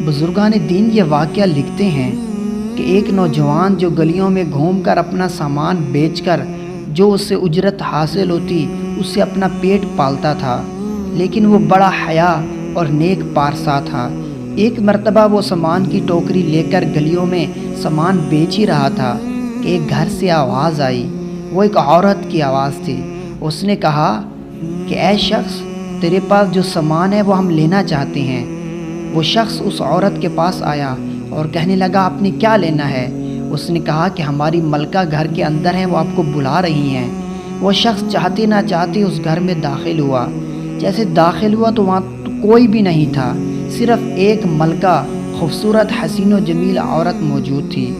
بزرگان دین یہ واقعہ لکھتے ہیں کہ ایک نوجوان جو گلیوں میں گھوم کر اپنا سامان بیچ کر جو اس سے اجرت حاصل ہوتی اس سے اپنا پیٹ پالتا تھا، لیکن وہ بڑا حیا اور نیک پارسا تھا۔ ایک مرتبہ وہ سامان کی ٹوکری لے کر گلیوں میں سامان بیچ ہی رہا تھا کہ ایک گھر سے آواز آئی۔ وہ ایک عورت کی آواز تھی۔ اس نے کہا کہ اے شخص، تیرے پاس جو سامان ہے وہ ہم لینا چاہتے ہیں۔ وہ شخص اس عورت کے پاس آیا اور کہنے لگا آپ نے کیا لینا ہے؟ اس نے کہا کہ ہماری ملکہ گھر کے اندر ہیں، وہ آپ کو بلا رہی ہیں۔ وہ شخص چاہتے نہ چاہتے اس گھر میں داخل ہوا۔ جیسے داخل ہوا تو وہاں کوئی بھی نہیں تھا، صرف ایک ملکہ خوبصورت حسین و جمیل عورت موجود تھی۔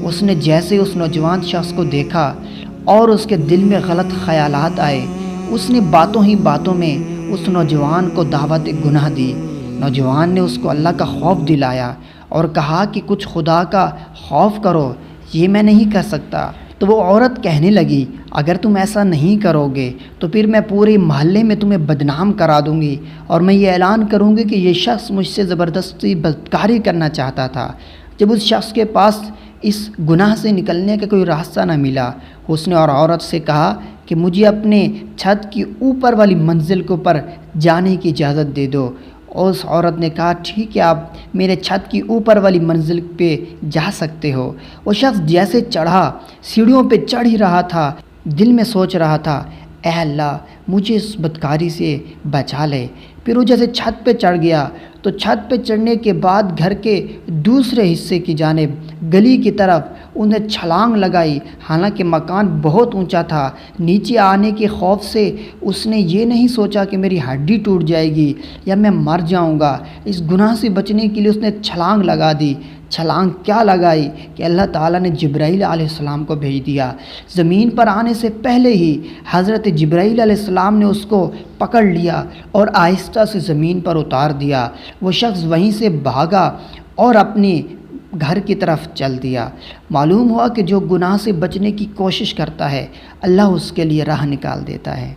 اس نے جیسے اس نوجوان شخص کو دیکھا اور اس کے دل میں غلط خیالات آئے، اس نے باتوں ہی باتوں میں اس نوجوان کو دعوت گناہ دی۔ نوجوان نے اس کو اللہ کا خوف دلایا اور کہا کہ کچھ خدا کا خوف کرو، یہ میں نہیں کر سکتا۔ تو وہ عورت کہنے لگی اگر تم ایسا نہیں کرو گے تو پھر میں پورے محلے میں تمہیں بدنام کرا دوں گی اور میں یہ اعلان کروں گی کہ یہ شخص مجھ سے زبردستی بدکاری کرنا چاہتا تھا۔ جب اس شخص کے پاس اس گناہ سے نکلنے کا کوئی راستہ نہ ملا، اس نے اور عورت سے کہا کہ مجھے اپنے چھت کی اوپر والی منزل کے اوپر جانے کی اجازت دے دو۔ اور اس عورت نے کہا ٹھیک ہے، آپ میرے چھت کی اوپر والی منزل پہ جا سکتے ہو۔ وہ شخص جیسے چڑھا، سیڑھیوں پہ چڑھ ہی رہا تھا، دل میں سوچ رہا تھا اے اللہ مجھے اس بدکاری سے بچا لے۔ پھر وہ جیسے چھت پہ چڑھ گیا تو چھت پہ چڑھنے کے بعد گھر کے دوسرے حصے کی جانب گلی کی طرف انہیں چھلانگ لگائی۔ حالانکہ مکان بہت اونچا تھا، نیچے آنے کے خوف سے اس نے یہ نہیں سوچا کہ میری ہڈی ٹوٹ جائے گی یا میں مر جاؤں گا۔ اس گناہ سے بچنے کے لیے اس نے چھلانگ لگا دی۔ چھلانگ کیا لگائی کہ اللہ تعالیٰ نے جبرائیل علیہ السلام کو بھیج دیا۔ زمین پر آنے سے پہلے ہی حضرت جبرائیل علیہ السلام نے اس کو پکڑ لیا اور آہستہ سے زمین پر اتار دیا۔ وہ شخص وہیں سے بھاگا اور اپنی گھر کی طرف چل دیا۔ معلوم ہوا کہ جو گناہ سے بچنے کی کوشش کرتا ہے اللہ اس کے لیے راہ نکال دیتا ہے۔